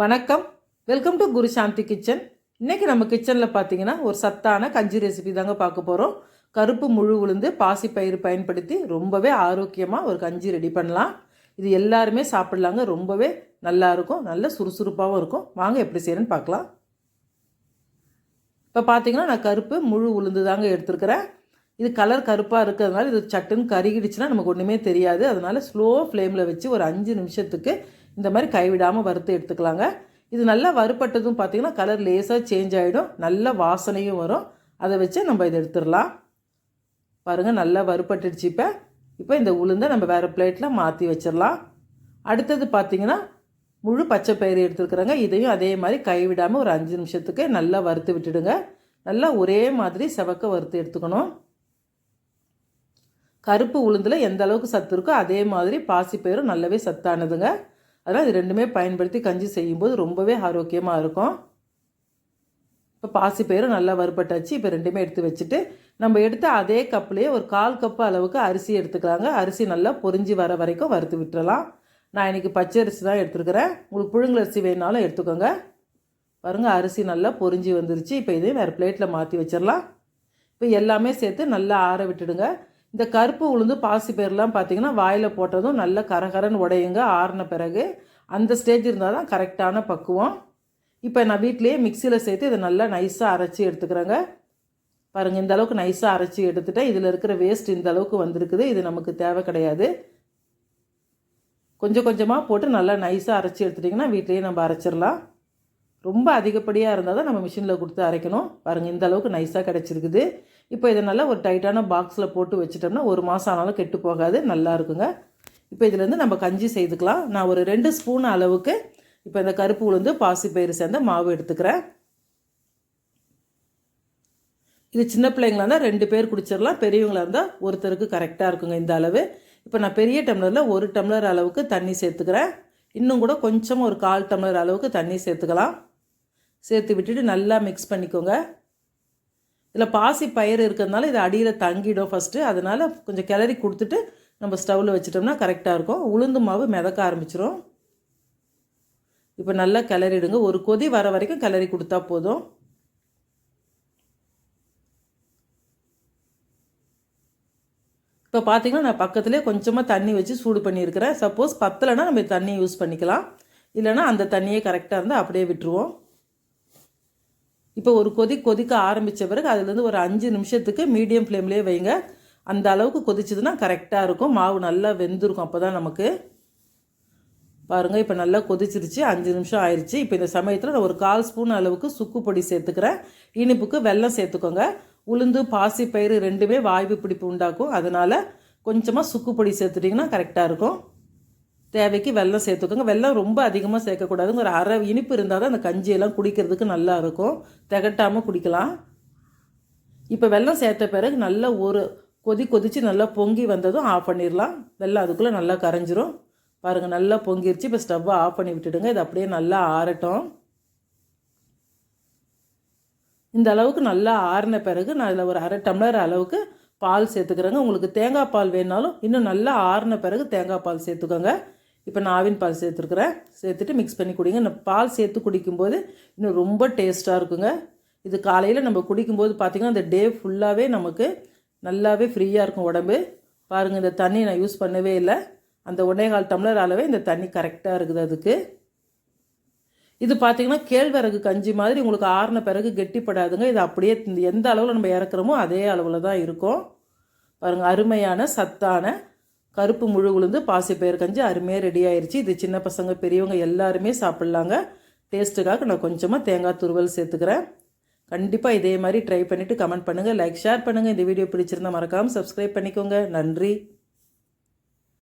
வணக்கம். Welcome to Guru Shanthi kitchen. இன்றைக்கி நம்ம கிச்சனில் பார்த்தீங்கன்னா ஒரு சத்தான கஞ்சி ரெசிபி தாங்க பார்க்க போகிறோம். கருப்பு முழு உளுந்து பாசிப்பயிறு பயன்படுத்தி ரொம்பவே ஆரோக்கியமாக ஒரு கஞ்சி ரெடி பண்ணலாம். இது எல்லாருமே சாப்பிட்லாங்க. ரொம்பவே நல்லாயிருக்கும், நல்ல சுறுசுறுப்பாகவும் இருக்கும். வாங்க எப்படி செய்யணும்னு பார்க்கலாம். இப்போ பார்த்தீங்கன்னா நான் கருப்பு முழு உளுந்து தாங்க எடுத்துருக்கிறேன். இது கலர் கருப்பாக இருக்கிறதுனால இது சட்டுன்னு கருகிடுச்சுன்னா நமக்கு ஒன்றுமே தெரியாது. அதனால் ஸ்லோ ஃப்ளேமில் வச்சு ஒரு 5 நிமிஷத்துக்கு இந்த மாதிரி கைவிடாமல் வறுத்து எடுத்துக்கலாங்க. இது நல்லா வறுப்பட்டதும் பார்த்திங்கன்னா கலர் லேசாக சேஞ்ச் ஆகிடும், நல்ல வாசனையும் வரும். அதை வச்சு நம்ம இதை எடுத்துடலாம். பாருங்கள், நல்லா வறுப்பட்டுடுச்சு. இப்போ இந்த உளுந்தை நம்ம வேறு பிளேட்டில் மாற்றி வச்சிடலாம். அடுத்தது பார்த்திங்கன்னா முழு பச்சை பயிறு எடுத்துருக்குறேங்க. இதையும் அதே மாதிரி கைவிடாமல் ஒரு 5 நிமிஷத்துக்கு நல்லா வறுத்து விட்டுடுங்க. நல்லா ஒரே மாதிரி செவக்க வறுத்து எடுத்துக்கணும். கருப்பு உளுந்தில் எந்த அளவுக்கு சத்து இருக்கோ அதே மாதிரி பாசிப்பயிரும் நல்லாவே சத்தானதுங்க. அதனால் இது ரெண்டுமே பயன்படுத்தி கஞ்சி செய்யும்போது ரொம்பவே ஆரோக்கியமாக இருக்கும். இப்போ பாசிப்பயிரும் நல்லா வறுபட்டாச்சு. இப்போ ரெண்டுமே எடுத்து வச்சுட்டு நம்ம எடுத்த அதே கப்லேயே ஒரு 1/4 கப்பு அளவுக்கு அரிசி எடுத்துக்கலாங்க. அரிசி நல்லா பொரிஞ்சு வர வரைக்கும் வறுத்து விட்டுறலாம். நான் இன்றைக்கி பச்சை அரிசி தான் எடுத்துருக்கிறேன். உங்களுக்கு புழுங்கல் அரிசி வேணாலும் எடுத்துக்கோங்க. பாருங்கள், அரிசி நல்லா பொரிஞ்சு வந்துருச்சு. இப்போ இதையும் வேறு பிளேட்டில் மாற்றி வச்சிடலாம். இப்போ எல்லாமே சேர்த்து நல்லா ஆற விட்டுடுங்க. இந்த கருப்பு உளுந்து பாசிப்பயிரெலாம் பார்த்திங்கன்னா வாயில் போட்டதும் நல்லா கரகரன்னு உடையுங்க. ஆறின பிறகு அந்த ஸ்டேஜ் இருந்தால் தான் கரெக்டான பக்குவம். இப்போ நான் வீட்டிலேயே மிக்சியில் சேர்த்து இதை நல்லா நைஸாக அரைச்சி எடுத்துக்கிறேங்க. பாருங்கள், இந்த அளவுக்கு நைஸாக அரைச்சி எடுத்துட்டேன். இதில் இருக்கிற வேஸ்ட் இந்த அளவுக்கு வந்திருக்குது. இது நமக்கு தேவை கிடையாது. கொஞ்சம் கொஞ்சமாக போட்டு நல்லா நைஸாக அரைச்சி எடுத்துட்டிங்கன்னா வீட்டிலேயே நம்ம அரைச்சிடலாம். ரொம்ப அதிகப்படியாக இருந்தால் தான் நம்ம மிஷினில் கொடுத்து அரைக்கணும். பாருங்கள், இந்த அளவுக்கு நைஸாக கிடச்சிருக்குது. இப்போ இதை நல்லா ஒரு டைட்டான பாக்ஸில் போட்டு வச்சிட்டோம்னா 1 மாதம் ஆனாலும் கெட்டு போகாது, நல்லா இருக்குங்க. இப்போ இதிலேருந்து நம்ம கஞ்சி செய்துக்கலாம். நான் ஒரு 2 ஸ்பூன் அளவுக்கு இப்போ இந்த கருப்பு உளுந்து பாசிப்பயிறு சேர்ந்த மாவு எடுத்துக்கிறேன். இது சின்ன பிள்ளைங்களா இருந்தால் 2 பேர் குடிச்சிடலாம், பெரியவங்களாக இருந்தால் ஒருத்தருக்கு கரெக்டாக இருக்குங்க இந்த அளவு. இப்போ நான் பெரிய டம்ளரில் 1 டம்ளர் அளவுக்கு தண்ணி சேர்த்துக்கிறேன். இன்னும் கூட கொஞ்சம் ஒரு 1/4 டம்ளர் அளவுக்கு தண்ணி சேர்த்துக்கலாம். சேர்த்து விட்டுட்டு நல்லா மிக்ஸ் பண்ணிக்கோங்க. இதில் பாசி பயிறு இருக்கிறதுனால இது அடியில் தங்கிடும் ஃபஸ்ட்டு. அதனால் கொஞ்சம் கிளறி கொடுத்துட்டு நம்ம ஸ்டவ்வில் வச்சிட்டோம்னா கரெக்டாக இருக்கும். உளுந்து மாவு மிதக்க ஆரம்பிச்சிடும். இப்போ நல்லா கிளறிடுங்க. ஒரு கொதி வர வரைக்கும் கிளறி கொடுத்தா போதும். இப்போ பார்த்திங்கன்னா நான் பக்கத்துலேயே கொஞ்சமாக தண்ணி வச்சு சூடு பண்ணியிருக்கிறேன். சப்போஸ் பத்தலைன்னா நம்ம தண்ணி யூஸ் பண்ணிக்கலாம். இல்லைனா அந்த தண்ணியே கரெக்டாக இருந்தால் அப்படியே விட்டுருவோம். இப்போ ஒரு கொதிக்க ஆரம்பித்த பிறகு அதுலேருந்து ஒரு 5 நிமிஷத்துக்கு மீடியம் ஃப்ளேம்லேயே வைங்க. அந்த அளவுக்கு கொதிச்சதுன்னா கரெக்டாக இருக்கும். மாவு நல்லா வெந்திருக்கும். அப்போ தான் நமக்கு பாருங்கள், இப்போ நல்லா கொதிச்சிருச்சு. 5 நிமிஷம் ஆயிடுச்சு. இப்போ இந்த சமயத்தில் நான் ஒரு 1/4 ஸ்பூன் அளவுக்கு சுக்கு பொடி சேர்த்துக்கிறேன். இனிப்புக்கு வெல்லம் சேர்த்துக்கோங்க. உளுந்து பாசிப்பயிறு ரெண்டுமே வாய்வு பிடிப்பு உண்டாக்கும். அதனால் கொஞ்சமாக சுக்கு பொடி சேர்த்துட்டிங்கன்னா கரெக்டாக இருக்கும். தேவைக்கு வெல்லம் சேர்த்துக்கோங்க. வெல்லம் ரொம்ப அதிகமாக சேர்க்கக்கூடாதுங்க. ஒரு அரை இனிப்பு இருந்தால் தான் அந்த கஞ்சியெல்லாம் குடிக்கிறதுக்கு நல்லா இருக்கும், திகட்டாமல் குடிக்கலாம். இப்போ வெல்லம் சேர்த்த பிறகு நல்லா ஒரு கொதித்து நல்லா பொங்கி வந்ததும் ஆஃப் பண்ணிடலாம். வெல்லம் அதுக்குள்ளே நல்லா கரைஞ்சிரும். பாருங்கள், நல்லா பொங்கிருச்சு. இப்போ ஸ்டவ்வை ஆஃப் பண்ணி விட்டுடுங்க. இது அப்படியே நல்லா ஆறட்டும். இந்த அளவுக்கு நல்லா ஆறின பிறகு நான் இதில் ஒரு 1/2 டம்ளர் அளவுக்கு பால் சேர்த்துக்கிறேங்க. உங்களுக்கு தேங்காய் பால் வேணாலும் இன்னும் நல்லா ஆறின பிறகு தேங்காய் பால் சேர்த்துக்கோங்க. இப்போ நான் ஆவின் பால் சேர்த்துருக்குறேன். சேர்த்துட்டு மிக்ஸ் பண்ணி குடிங்க. இந்த பால் சேர்த்து குடிக்கும்போது இன்னும் ரொம்ப டேஸ்ட்டாக இருக்குங்க. இது காலையில் நம்ம குடிக்கும்போது பார்த்திங்கன்னா இந்த டே ஃபுல்லாகவே நமக்கு நல்லாவே ஃப்ரீயாக இருக்கும் உடம்பு. பாருங்கள், இந்த தண்ணி நான் யூஸ் பண்ணவே இல்லை. அந்த 1/4 டம்ளர் அளவே இந்த தண்ணி கரெக்டாக இருக்குது அதுக்கு. இது பார்த்திங்கன்னா கேழ்வரகு கஞ்சி மாதிரி உங்களுக்கு ஆறின பிறகு கெட்டிப்படாதுங்க. இது அப்படியே எந்த அளவில் நம்ம இறக்குறோமோ அதே அளவில் தான் இருக்கும். பாருங்கள், அருமையான சத்தான கருப்பு முழு உளுந்து பாசிப்பயிறு கஞ்சி அருமையாக ரெடி ஆயிடுச்சு. இது சின்ன பசங்க பெரியவங்க எல்லாருமே சாப்பிட்லாங்க. டேஸ்ட்டுக்காக நான் கொஞ்சமாக தேங்காய் துருவல் சேர்த்துக்கிறேன். கண்டிப்பாக இதே மாதிரி ட்ரை பண்ணிவிட்டு கமெண்ட் பண்ணுங்கள், லைக் ஷேர் பண்ணுங்கள். இந்த வீடியோ பிடிச்சிருந்தால் மறக்காமல் சப்ஸ்கிரைப் பண்ணிக்கோங்க. நன்றி.